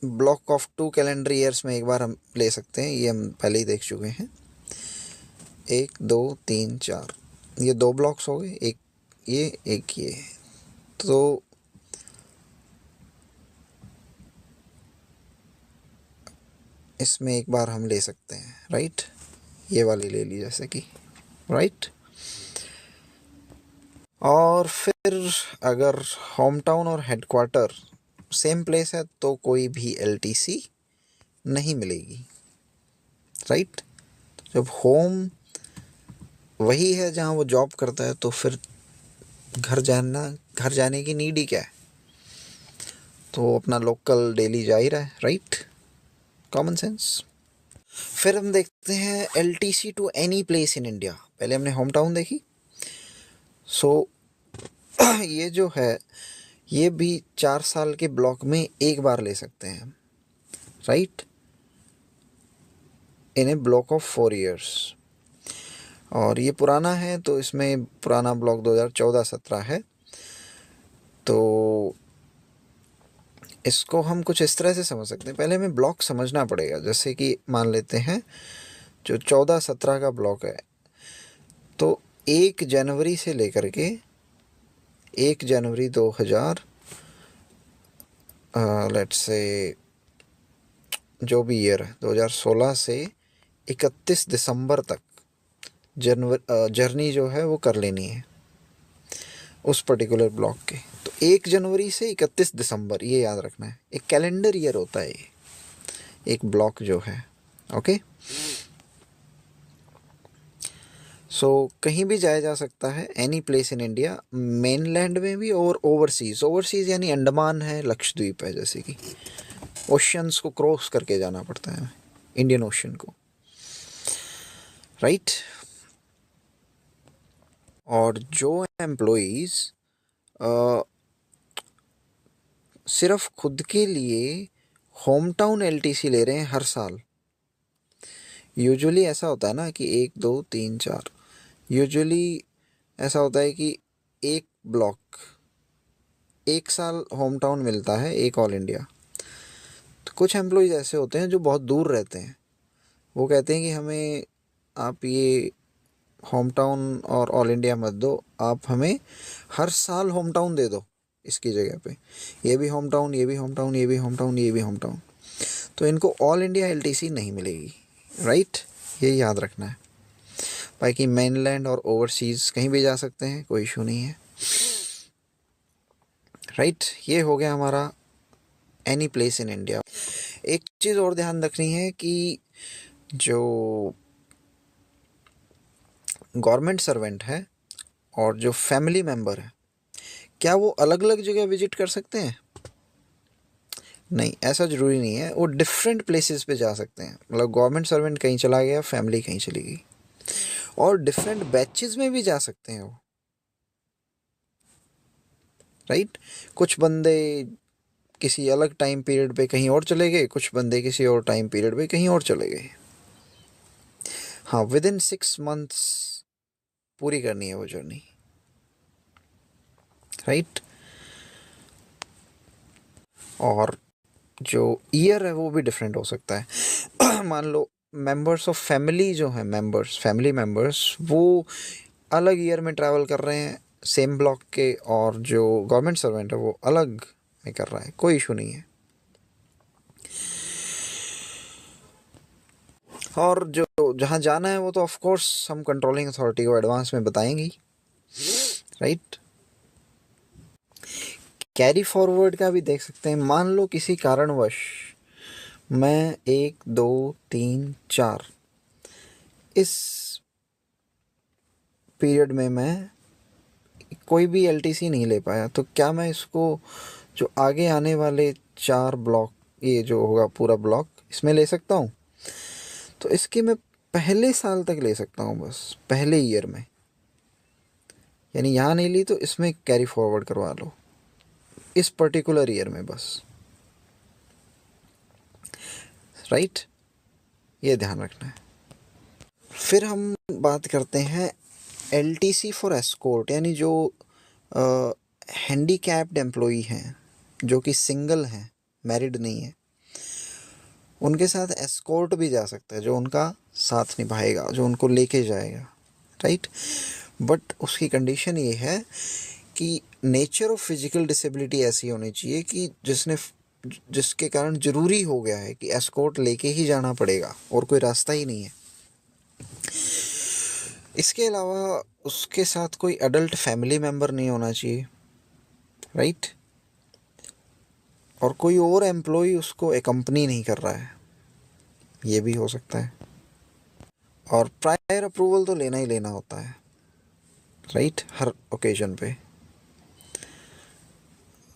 ब्लॉक ऑफ 2 कैलेंडर ईयर्स में एक बार हम ले सकते हैं, ये हम पहले ही देख चुके हैं। 1 2 3 4, ये 2 ब्लॉक्स हो गए, एक ये एक ये। तो इसमें एक बार हम ले सकते हैं, राइट, ये वाली ले ली जैसे कि, राइट। और फिर अगर होम टाउन और हेडक्वार्टर सेम प्लेस है तो कोई भी एलटीसी नहीं मिलेगी, राइट। जब होम वही है जहाँ वो जॉब करता है तो फिर घर जाने की नीड ही क्या है, तो अपना लोकल डेली जा ही रहा है, राइट, कॉमन सेंस। फिर हम देखते हैं LTC to any place in India. पहले हमने होम टाउन देखी। ये जो है ये भी 4 साल के ब्लॉक में एक बार ले सकते हैं, right, in A block of 4 years। और ये पुराना है तो इसमें पुराना ब्लॉक 2014-17 है। तो इसको हम कुछ इस तरह से समझ सकते हैं। पहले हमें ब्लॉक समझना पड़ेगा। जैसे कि मान लेते हैं जो 14-17 का ब्लॉक है, तो 1 जनवरी से लेकर के 1 जनवरी 2000 लेट्स से जो भी ईयर है 2016 से 31 दिसंबर तक जर्नी जो है वो कर लेनी है उस पर्टिकुलर ब्लॉक के। तो 1 जनवरी से 31 दिसंबर, ये याद रखना है। एक कैलेंडर ईयर होता है ये, एक ब्लॉक जो है, ओके। कहीं भी जाया जा सकता है, any place in India, mainland में भी और ओवरसीज़ यानी अंडमान है, लक्षद्वीप है, जैसे कि ओशियंस को क्रॉस करके जाना पड़ता है इंडियन ओशन को, राइट। और जो एम्प्लॉइज़ सिर्फ खुद के लिए होम टाउन एलटीसी ले रहे हैं हर साल, यूजुअली ऐसा होता है ना कि 1 2 3 4, यूजुअली ऐसा होता है कि एक ब्लॉक 1 साल होम टाउन मिलता है, एक ऑल इंडिया। तो कुछ एम्प्लॉइज़ ऐसे होते हैं जो बहुत दूर रहते हैं, वो कहते हैं कि हमें आप ये होम टाउन और ऑल इंडिया मत दो, आप हमें हर साल होम टाउन दे दो इसकी जगह पे, ये भी होम टाउन, ये भी होम टाउन, ये भी होम टाउन, ये भी होम टाउन। तो इनको ऑल इंडिया एलटीसी नहीं मिलेगी, राइट, ये याद रखना है। बाकी मेनलैंड और ओवरसीज़ कहीं भी जा सकते हैं, कोई इशू नहीं है, राइट। ये हो गया हमारा एनी प्लेस इन इंडिया। एक चीज़ और ध्यान रखनी है कि जो गवर्नमेंट सर्वेंट है और जो फैमिली मेम्बर है, क्या वो अलग अलग जगह विजिट कर सकते हैं? नहीं, ऐसा ज़रूरी नहीं है। वो डिफरेंट प्लेसेस पे जा सकते हैं। मतलब गवर्नमेंट सर्वेंट कहीं चला गया, फैमिली कहीं चली गई, और डिफरेंट बैचेस में भी जा सकते हैं वो, राइट। कुछ बंदे किसी अलग टाइम पीरियड पे कहीं और चले गए, कुछ बंदे किसी और टाइम पीरियड पे कहीं और चले गए। हाँ, विद इन 6 मंथ्स पूरी करनी है वो जर्नी, राइट। और जो ईयर है वो भी डिफरेंट हो सकता है। मान लो मेंबर्स ऑफ फैमिली जो हैं, फैमिली मेंबर्स, वो अलग ईयर में ट्रैवल कर रहे हैं सेम ब्लॉक के, और जो गवर्नमेंट सर्वेंट है वो अलग में कर रहा है, कोई इशू नहीं है। और जो जहाँ जाना है वो तो ऑफ कोर्स हम कंट्रोलिंग अथॉरिटी को एडवांस में बताएंगी, राइट। कैरी फॉरवर्ड का भी देख सकते हैं। मान लो किसी कारणवश मैं 1 2 3 4 इस पीरियड में मैं कोई भी एलटीसी नहीं ले पाया, तो क्या मैं इसको जो आगे आने वाले 4 ब्लॉक, ये जो होगा पूरा ब्लॉक, इसमें ले सकता हूँ? तो इसके मैं पहले साल तक ले सकता हूँ, बस पहले ईयर में। यानी यहाँ नहीं ली तो इसमें कैरी फॉरवर्ड करवा लो, इस पर्टिकुलर ईयर में बस, राइट। ये ध्यान रखना है। फिर हम बात करते हैं एलटीसी फॉर एस्कॉर्ट, यानी जो हैंडीकैप्ड एम्प्लॉई हैं, जो कि सिंगल हैं, मैरिड नहीं है, उनके साथ एस्कॉर्ट भी जा सकता है, जो उनका साथ निभाएगा, जो उनको लेके जाएगा, राइट। बट उसकी कंडीशन ये है कि नेचर ऑफ फिजिकल डिसेबिलिटी ऐसी होनी चाहिए कि जिसके कारण ज़रूरी हो गया है कि एस्कॉर्ट लेके ही जाना पड़ेगा और कोई रास्ता ही नहीं है। इसके अलावा उसके साथ कोई अडल्ट फैमिली मेम्बर नहीं होना चाहिए, राइट। और कोई और एम्प्लॉय उसको एकम्पनी नहीं कर रहा है, ये भी हो सकता है। और प्रायर अप्रूवल तो लेना ही लेना होता है, राइट, हर ओकेजन पे।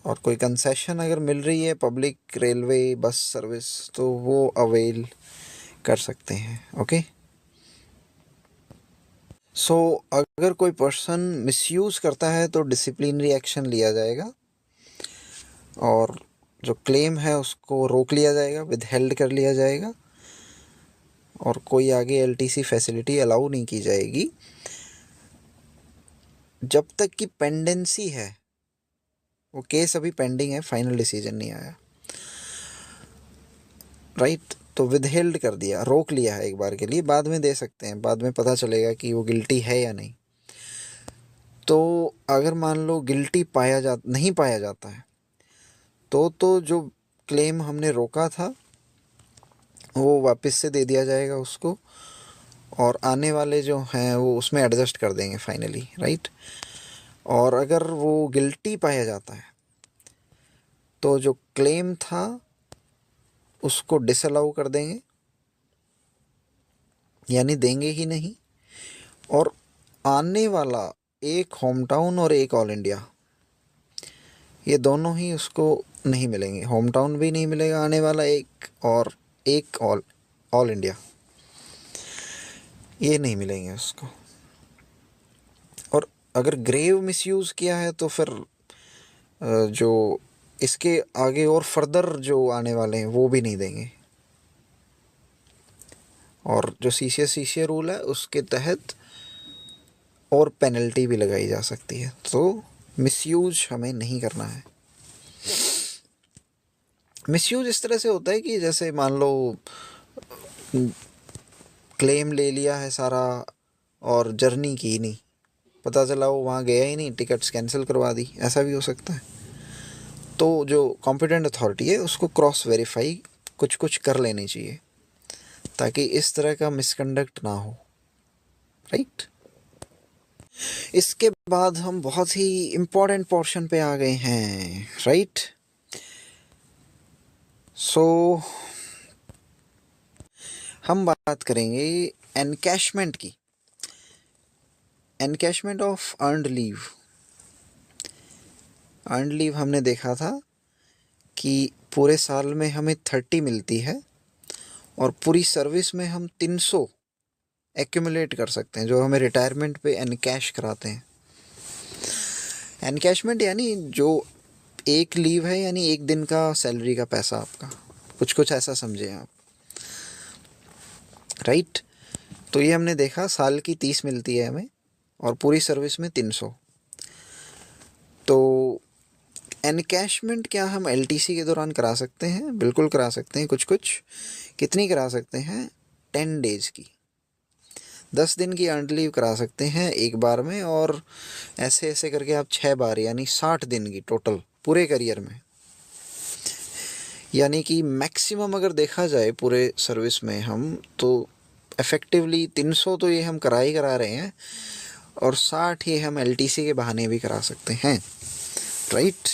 और कोई कंसेशन अगर मिल रही है, पब्लिक रेलवे बस सर्विस, तो वो अवेल कर सकते हैं, ओके। सो अगर कोई पर्सन मिसयूज़ करता है तो डिसिप्लिनरी एक्शन लिया जाएगा, और जो क्लेम है उसको रोक लिया जाएगा, विद हेल्ड कर लिया जाएगा, और कोई आगे एलटीसी फैसिलिटी अलाउ नहीं की जाएगी जब तक कि पेंडेंसी है। वो केस अभी पेंडिंग है, फाइनल डिसीजन नहीं आया, राइट। तो विद हेल्ड कर दिया, रोक लिया है एक बार के लिए, बाद में दे सकते हैं, बाद में पता चलेगा कि वो गिल्टी है या नहीं। तो अगर मान लो गिल्टी नहीं पाया जाता है, तो जो क्लेम हमने रोका था वो वापस से दे दिया जाएगा उसको, और आने वाले जो हैं वो उसमें एडजस्ट कर देंगे फाइनली, राइट। और अगर वो गिल्टी पाया जाता है तो जो क्लेम था उसको डिसअलाउ कर देंगे, यानी देंगे ही नहीं। और आने वाला एक होम टाउन और एक ऑल इंडिया, ये दोनों ही उसको नहीं मिलेंगे। होम टाउन भी नहीं मिलेगा आने वाला एक, और एक ऑल इंडिया, ये नहीं मिलेंगे उसको। और अगर ग्रेव मिसयूज़ किया है तो फिर जो इसके आगे और फर्दर जो आने वाले हैं वो भी नहीं देंगे। और जो सीसीए रूल है उसके तहत और पेनल्टी भी लगाई जा सकती है। तो मिसयूज हमें नहीं करना है। मिसयूज इस तरह से होता है कि जैसे मान लो क्लेम ले लिया है सारा और जर्नी की नहीं, पता चला वो वहाँ गया ही नहीं, टिकट्स कैंसिल करवा दी, ऐसा भी हो सकता है। तो जो कॉम्पिटेंट अथॉरिटी है उसको क्रॉस वेरीफाई कुछ कुछ कर लेनी चाहिए ताकि इस तरह का मिसकंडक्ट ना हो, राइट। इसके बाद हम बहुत ही इम्पोर्टेंट पोर्शन पे आ गए हैं, राइट। सो हम बात करेंगे एनकैशमेंट की, encashment of earned leave. Earned leave हमने देखा था कि पूरे साल में हमें 30 मिलती है और पूरी सर्विस में हम 300 एक्यूमुलेट कर सकते हैं, जो हमें रिटायरमेंट पे एनकैश कराते हैं। एनकैशमेंट यानी जो एक लीव है, यानी एक दिन का सैलरी का पैसा आपका, कुछ कुछ ऐसा समझे आप, राइट। तो ये हमने देखा साल की 30 मिलती है हमें और पूरी सर्विस में 300। तो एनकैशमेंट क्या हम एलटीसी के दौरान करा सकते हैं? बिल्कुल करा सकते हैं। कुछ कुछ कितनी करा सकते हैं? 10 डेज़ की, 10 दिन की अर्नड लीव करा सकते हैं एक बार में, और ऐसे ऐसे करके आप 6 बार यानी 60 दिन की टोटल पूरे करियर में। यानी कि मैक्सिमम अगर देखा जाए पूरे सर्विस में हम, तो इफ़ेक्टिवली 300 तो ये हम करा रहे हैं और 60 ये हम एलटीसी के बहाने भी करा सकते हैं, राइट।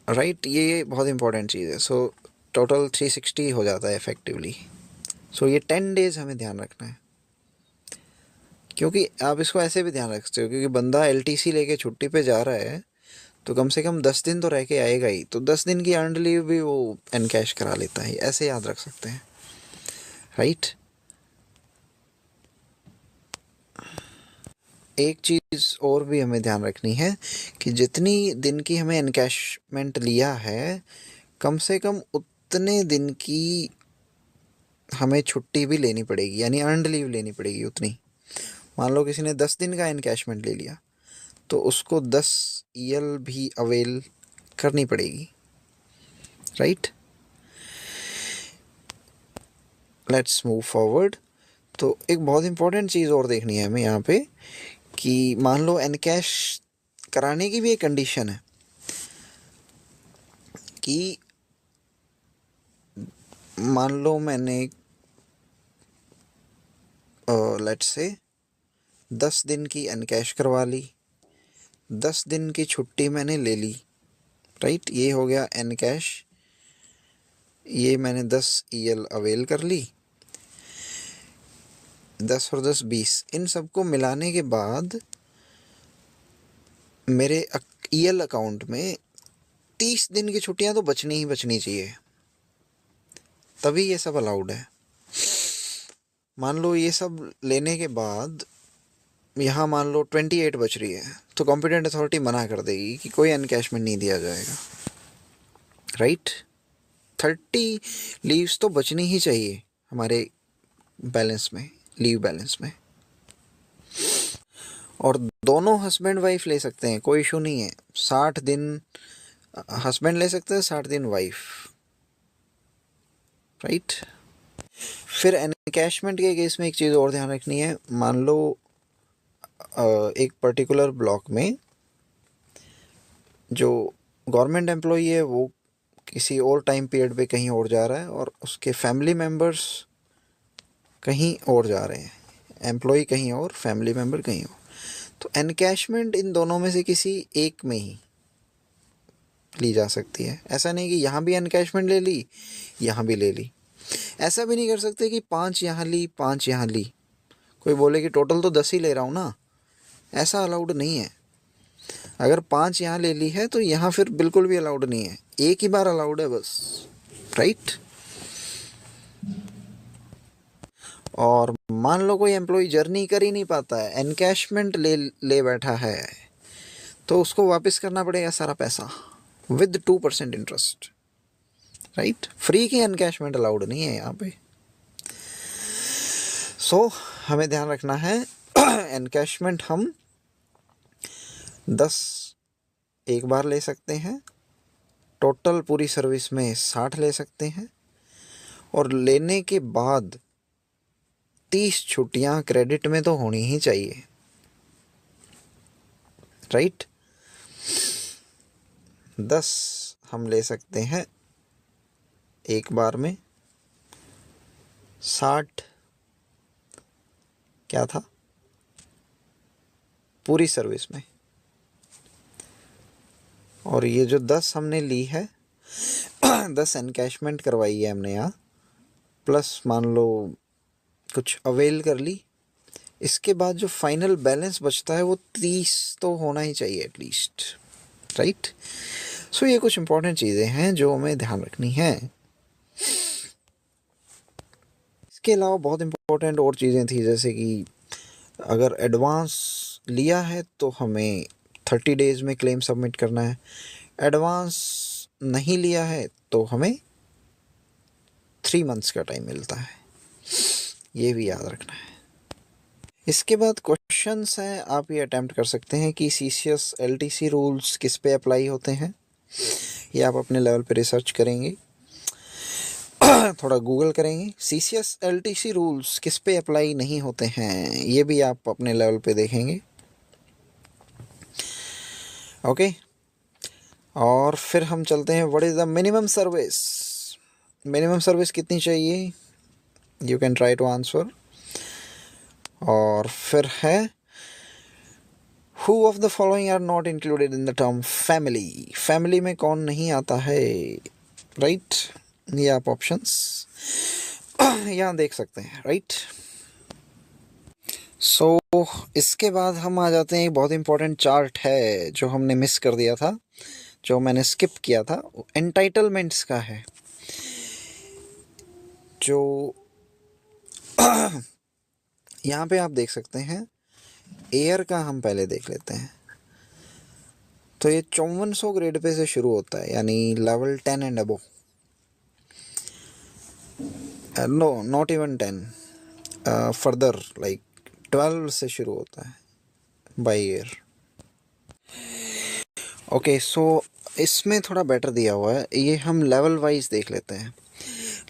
राइट, ये बहुत इंपॉर्टेंट चीज़ है। सो टोटल 360 हो जाता है इफ़ेक्टिवली। सो ये 10 डेज़ हमें ध्यान रखना है, क्योंकि आप इसको ऐसे भी ध्यान रख सकते हो, क्योंकि बंदा एलटीसी लेके छुट्टी पे जा रहा है तो कम से कम 10 दिन तो रह के आएगा ही, तो 10 दिन की अर्नड लीव भी वो एनकैश करा लेता है, ऐसे याद रख सकते हैं, राइट। एक चीज़ और भी हमें ध्यान रखनी है कि जितनी दिन की हमें एनकैशमेंट लिया है, कम से कम उतने दिन की हमें छुट्टी भी लेनी पड़ेगी, यानी अर्नड लीव लेनी पड़ेगी उतनी। मान लो किसी ने 10 दिन का एनकैशमेंट ले लिया तो उसको 10 ईएल भी अवेल करनी पड़ेगी, राइट। Let's move forward. तो एक बहुत इंपॉर्टेंट चीज़ और देखनी है हमें यहाँ पे कि मान लो एनकैश कराने की भी एक कंडीशन है कि मान लो मैंने लेट्स से 10 दिन की एनकैश करवा ली, 10 दिन की छुट्टी मैंने ले ली, राइट। ये हो गया एनकैश, ये मैंने 10 ईएल अवेल कर ली, 10 और 10 20, इन सबको मिलाने के बाद मेरे ईएल अकाउंट में 30 दिन की छुट्टियां तो बचनी ही बचनी चाहिए, तभी ये सब अलाउड है। मान लो ये सब लेने के बाद यहाँ मान लो 28 बच रही है, तो कॉम्पिटेंट अथॉरिटी मना कर देगी कि कोई एनकैशमेंट नहीं दिया जाएगा, राइट। 30 लीव्स तो बचनी ही चाहिए हमारे बैलेंस में, लीव बैलेंस में, और दोनों हस्बैंड वाइफ ले सकते हैं, कोई इशू नहीं है। 60 दिन हस्बैंड ले सकते हैं, 60 दिन वाइफ, राइट। फिर एनकैशमेंट के केस में एक चीज़ और ध्यान रखनी है। मान लो एक पर्टिकुलर ब्लॉक में जो गवर्नमेंट एम्प्लॉई है वो किसी और टाइम पीरियड पे कहीं और जा रहा है और उसके फैमिली मेम्बर्स कहीं और जा रहे हैं, एम्प्लॉई कहीं और, फैमिली मेम्बर कहीं और, तो एनकैशमेंट इन दोनों में से किसी एक में ही ली जा सकती है। ऐसा नहीं कि यहाँ भी एनकैशमेंट ले ली, यहाँ भी ले ली। ऐसा भी नहीं कर सकते कि 5 यहाँ ली 5 यहाँ ली, कोई बोले कि टोटल तो 10 ही ले रहा हूँ ना, ऐसा अलाउड नहीं है। अगर 5 यहाँ ले ली है तो यहाँ फिर बिल्कुल भी अलाउड नहीं है, एक ही बार अलाउड है बस, राइट। और मान लो कोई एम्प्लॉय जर्नी कर ही नहीं पाता है, एनकैशमेंट ले बैठा है, तो उसको वापस करना पड़ेगा सारा पैसा विद 2% इंटरेस्ट, राइट। फ्री की एनकैशमेंट अलाउड नहीं है यहाँ पे। सो हमें ध्यान रखना है एनकैशमेंट हम 10 एक बार ले सकते हैं, टोटल पूरी सर्विस में 60 ले सकते हैं, और लेने के बाद 30 छुट्टियां क्रेडिट में तो होनी ही चाहिए, राइट। 10 हम ले सकते हैं एक बार में 60, क्या था, पूरी सर्विस में। और ये जो 10 हमने ली है 10 एनकैशमेंट करवाई है हमने यहाँ, प्लस मान लो कुछ अवेल कर ली, इसके बाद जो फाइनल बैलेंस बचता है वो 30 तो होना ही चाहिए एटलीस्ट, राइट। सो ये कुछ इंपॉर्टेंट चीज़ें हैं जो हमें ध्यान रखनी है। इसके अलावा बहुत इंपॉर्टेंट और चीज़ें थी, जैसे कि अगर एडवांस लिया है तो हमें 30 डेज़ में क्लेम सबमिट करना है, एडवांस नहीं लिया है तो हमें 3 मंथ्स का टाइम मिलता है, ये भी याद रखना है। इसके बाद क्वेश्चंस हैं, आप ये अटेम्प्ट कर सकते हैं कि सीसीएस एलटीसी रूल्स किस पे अप्लाई होते हैं, ये आप अपने लेवल पे रिसर्च करेंगे, थोड़ा गूगल करेंगे। सीसीएस एलटीसी रूल्स किस पे अप्लाई नहीं होते हैं, ये भी आप अपने लेवल पे देखेंगे, ओके। और फिर हम चलते हैं, what is the minimum service, minimum service कितनी चाहिए, you can try to answer. और फिर है who of the following are not included in the term family, family में कौन नहीं आता है, राइट। ये आप ऑप्शंस यहाँ देख सकते हैं, राइट। सो इसके बाद हम आ जाते हैं, एक बहुत इंपॉर्टेंट चार्ट है जो हमने मिस कर दिया था, जो मैंने स्किप किया था, एंटाइटलमेंट्स का है। जो यहाँ पे आप देख सकते हैं, एयर का हम पहले देख लेते हैं। तो ये 5400 ग्रेड पे से शुरू होता है, यानी level 10 and above, no not even 10, further like 12 से शुरू होता है बाय ईयर, ओके। सो इसमें थोड़ा बेटर दिया हुआ है, ये हम लेवल वाइज देख लेते हैं।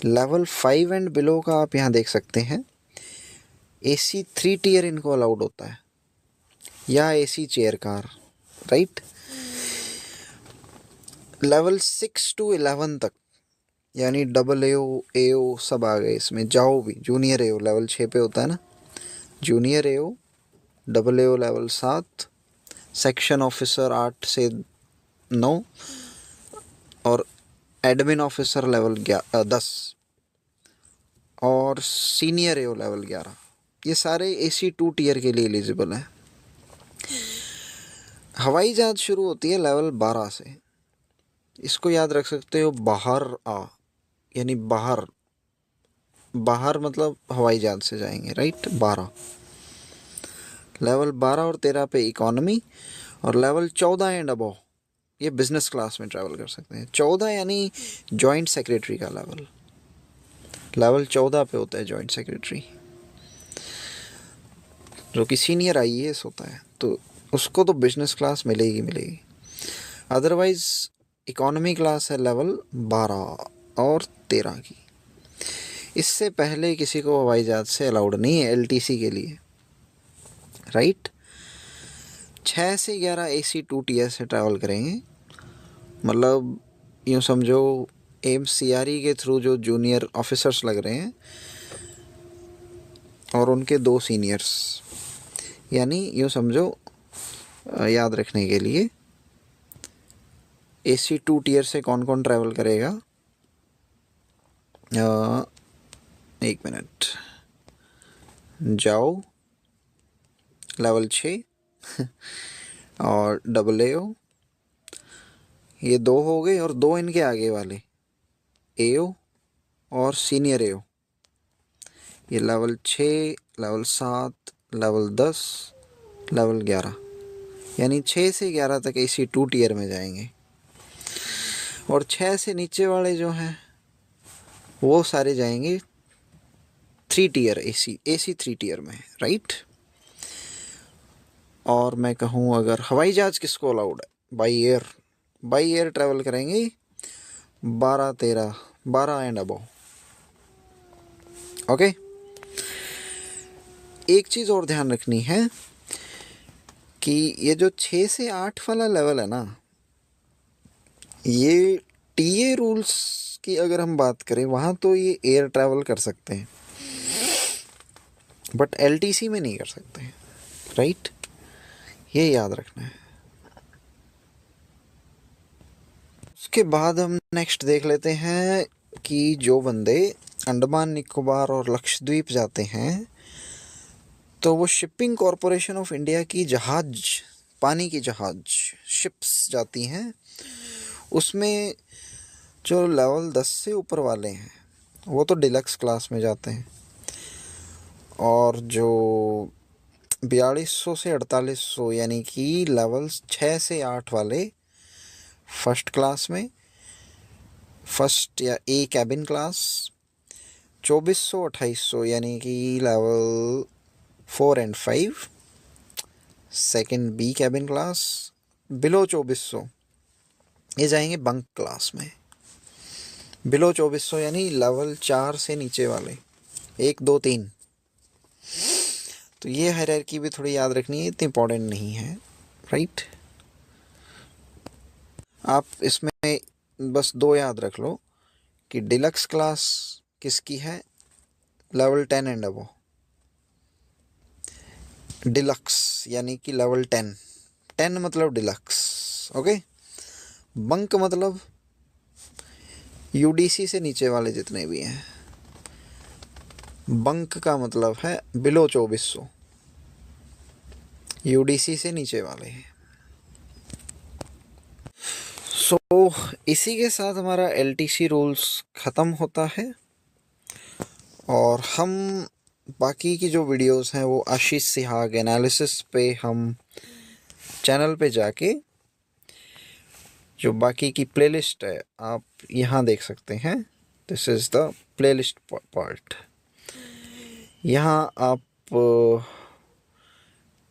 लेवल 5 एंड बिलो का आप यहाँ देख सकते हैं, एसी 3 टियर इनको अलाउड होता है, या AC chair car, right. Level 6 to 11 तक, यानी डबल एओ सब आ गए इसमें, जाओ भी, जूनियर एओ लेवल 6 पे होता है ना, जूनियर एओ, डबल एओ लेवल 7, सेक्शन ऑफिसर 8 से 9, और एडमिन ऑफिसर लेवल 10, और सीनियर एओ लेवल 11। ये सारे एसी 2 टियर के लिए एलिजिबल हैं। हवाई जहाज शुरू होती है लेवल 12 से, इसको याद रख सकते हो, बाहर आ, यानी बाहर, बाहर मतलब हवाई जहाज से जाएंगे, राइट। 12, लेवल 12 और 13 पे इकोनॉमी, और लेवल 14 एंड अबव ये बिजनेस क्लास में ट्रैवल कर सकते हैं। 14 यानी जॉइंट सेक्रेटरी का लेवल, लेवल 14 पे होता है जॉइंट सेक्रेटरी, जो कि सीनियर आईएएस होता है, तो उसको तो बिजनेस क्लास मिलेगी मिलेगी। अदरवाइज इकोनॉमी क्लास है लेवल 12 और 13 की, इससे पहले किसी को हवाई जहाज से अलाउड नहीं है एलटीसी के लिए, राइट। 6 से 11 एसी 2 टियर से ट्रैवल करेंगे, मतलब यूँ समझो एमसीआरई के थ्रू जो जूनियर ऑफिसर्स लग रहे हैं और उनके 2 सीनियर्स, यानी यूँ समझो याद रखने के लिए, एसी 2 टियर से कौन कौन ट्रैवल करेगा, 1 मिनट, जाओ लेवल 6 और डबल एओ, ये 2 हो गए, और 2 इनके आगे वाले एओ और सीनियर एओ, ये लेवल 6, लेवल 7, लेवल 10, लेवल 11, यानी 6 से 11 तक एसी 2 टियर में जाएंगे। और 6 से नीचे वाले जो हैं वो सारे जाएंगे 3 टियर, एसी 3 टियर में, राइट। और मैं कहूँ अगर हवाई जहाज किसको अलाउड है, बाई एयर ट्रैवल करेंगे 12, 13, 12 एंड अबव, ओके। एक चीज़ और ध्यान रखनी है कि ये जो 6 से 8 वाला लेवल है ना, ये टीए रूल्स की अगर हम बात करें, वहाँ तो ये एयर ट्रैवल कर सकते हैं, बट एलटीसी में नहीं कर सकते हैं, राइट? ये याद रखना है। उसके बाद हम नेक्स्ट देख लेते हैं कि जो बंदे अंडमान निकोबार और लक्षद्वीप जाते हैं, तो वो शिपिंग कॉरपोरेशन ऑफ इंडिया की जहाज, पानी की जहाज, शिप्स जाती हैं, उसमें जो लेवल 10 से ऊपर वाले हैं वो तो डिलक्स क्लास में जाते हैं, और जो 4200 से 4800 यानी कि लेवल 6 से 8 वाले फर्स्ट क्लास में, फर्स्ट या ए कैबिन क्लास, 2400 2800 यानी कि level 4 and 5 second B cabin class, below 2400 ये जाएंगे बंक क्लास में। बिलो 2400 यानी लेवल 4 से नीचे वाले, 1 2 3। तो ये हायरार्की भी थोड़ी याद रखनी है, इतनी इम्पोर्टेंट नहीं है, राइट? आप इसमें बस 2 याद रख लो कि डिलक्स क्लास किसकी है, लेवल 10 एंड अबव, डिलक्स यानी कि लेवल 10, 10 मतलब डिलक्स, ओके? बंक मतलब यूडीसी से नीचे वाले जितने भी हैं, बंक का मतलब है बिलो 2400, यूडीसी से नीचे वाले हैं। सो इसी के साथ हमारा एलटीसी रूल्स ख़त्म होता है, और हम बाकी की जो वीडियोस हैं वो आशीष सिहाग एनालिसिस पे हम चैनल पे जाके जो बाकी की प्लेलिस्ट है आप यहाँ देख सकते हैं। This is the playlist part. यहाँ आप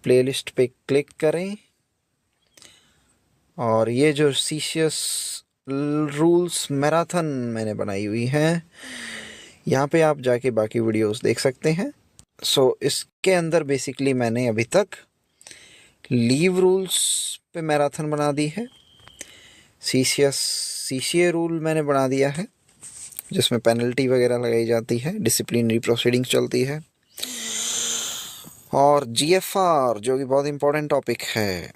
प्लेलिस्ट पे क्लिक करें, और ये जो सीशियस रूल्स मैराथन मैंने बनाई हुई है, यहाँ पे आप जाके बाकी वीडियोस देख सकते हैं। सो इसके अंदर बेसिकली मैंने अभी तक लीव रूल्स पे मैराथन बना दी है, सीसीए रूल मैंने बना दिया है जिसमें पेनल्टी वगैरह लगाई जाती है, डिसिप्लिनरी प्रोसीडिंग्स चलती है, और जीएफआर जो कि बहुत इंपॉर्टेंट टॉपिक है,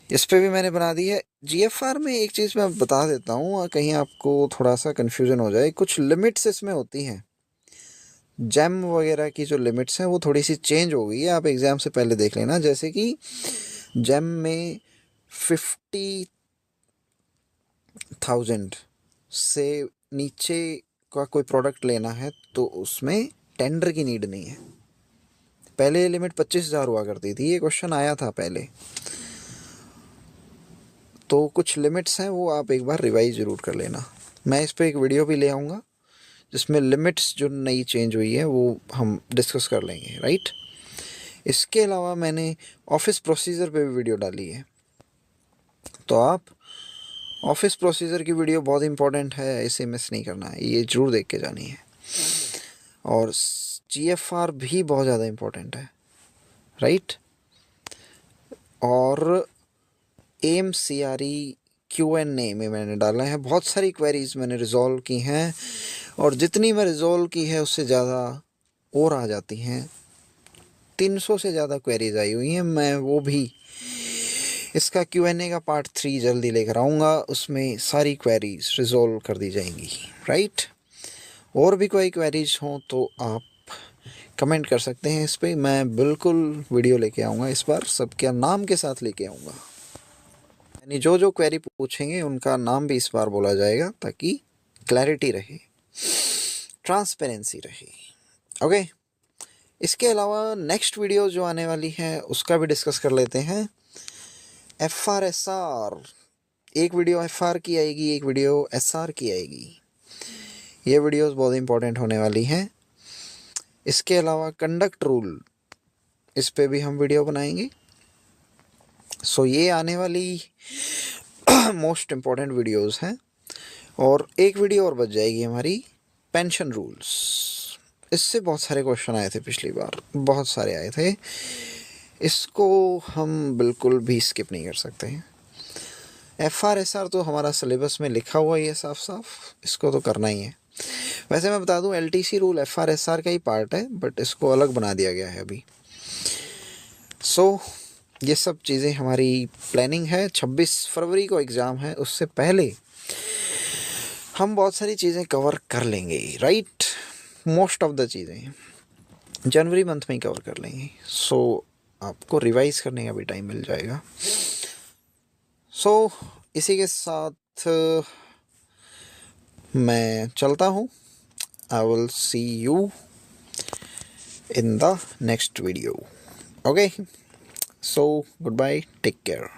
इस पे भी मैंने बना दी है। जीएफआर में एक चीज़ मैं बता देता हूँ, कहीं आपको थोड़ा सा कन्फ्यूज़न हो जाए, कुछ लिमिट्स इसमें होती हैं, जैम वगैरह की जो लिमिट्स हैं वो थोड़ी सी चेंज हो गई है, आप एग्ज़ाम से पहले देख लेना। जैसे कि जैम में 50,000 से नीचे का कोई प्रोडक्ट लेना है तो उसमें टेंडर की नीड नहीं है। पहले ये लिमिट 25,000 हुआ करती थी, ये क्वेश्चन आया था पहले। तो कुछ लिमिट्स हैं वो आप एक बार रिवाइज ज़रूर कर लेना। मैं इस पर एक वीडियो भी ले आऊँगा जिसमें लिमिट्स जो नई चेंज हुई है वो हम डिस्कस कर लेंगे, राइट? इसके अलावा मैंने ऑफिस प्रोसीजर पे भी वीडियो डाली है, तो आप ऑफिस प्रोसीजर की वीडियो बहुत इंपॉर्टेंट है, इसे मिस नहीं करना है, ये ज़रूर देख के जानी है। और जीएफआर भी बहुत ज़्यादा इम्पोर्टेंट है, राइट? और एमसीआरई Q&A में मैंने डाला है, बहुत सारी क्वेरीज मैंने रिजॉल्व की हैं, और जितनी मैं रिजॉल्व की है उससे ज़्यादा और आ जाती हैं। 300 से ज़्यादा क्वेरीज आई हुई हैं। मैं वो भी इसका Q&A का पार्ट 3 जल्दी लेकर आऊँगा, उसमें सारी क्वेरीज रिजॉल्व कर दी जाएंगी, राइट? और भी कोई क्वेरीज हों तो आप कमेंट कर सकते हैं इस पर, मैं बिल्कुल वीडियो लेके आऊँगा इस बार, सबके नाम के साथ लेके आऊँगा, यानी जो जो क्वेरी पूछेंगे उनका नाम भी इस बार बोला जाएगा ताकि क्लैरिटी रहे, ट्रांसपेरेंसी रहे, ओके? इसके अलावा नेक्स्ट वीडियो जो आने वाली है उसका भी डिस्कस कर लेते हैं। FR/SR, एक वीडियो FR की आएगी, एक वीडियो SR की आएगी। ये वीडियोस बहुत इंपॉर्टेंट होने वाली हैं। इसके अलावा कंडक्ट रूल, इस पे भी हम वीडियो बनाएंगे। सो ये आने वाली मोस्ट इम्पॉर्टेंट वीडियोस हैं। और एक वीडियो और बच जाएगी हमारी पेंशन रूल्स, इससे बहुत सारे क्वेश्चन आए थे पिछली बार, बहुत सारे आए थे, इसको हम बिल्कुल भी स्किप नहीं कर सकते हैं। FRSR तो हमारा सिलेबस में लिखा हुआ ही है साफ साफ, इसको तो करना ही है। वैसे मैं बता दूं LTC रूल FRSR का ही पार्ट है, बट इसको अलग बना दिया गया है अभी। ये सब चीज़ें हमारी प्लानिंग है। 26 फरवरी को एग्ज़ाम है, उससे पहले हम बहुत सारी चीज़ें कवर कर लेंगे, राइट। मोस्ट ऑफ द चीज़ें जनवरी मंथ में ही कवर कर लेंगे। आपको रिवाइज करने का भी टाइम मिल जाएगा। इसी के साथ मैं चलता हूँ। I will see you in the next video. Okay, so goodbye, take care.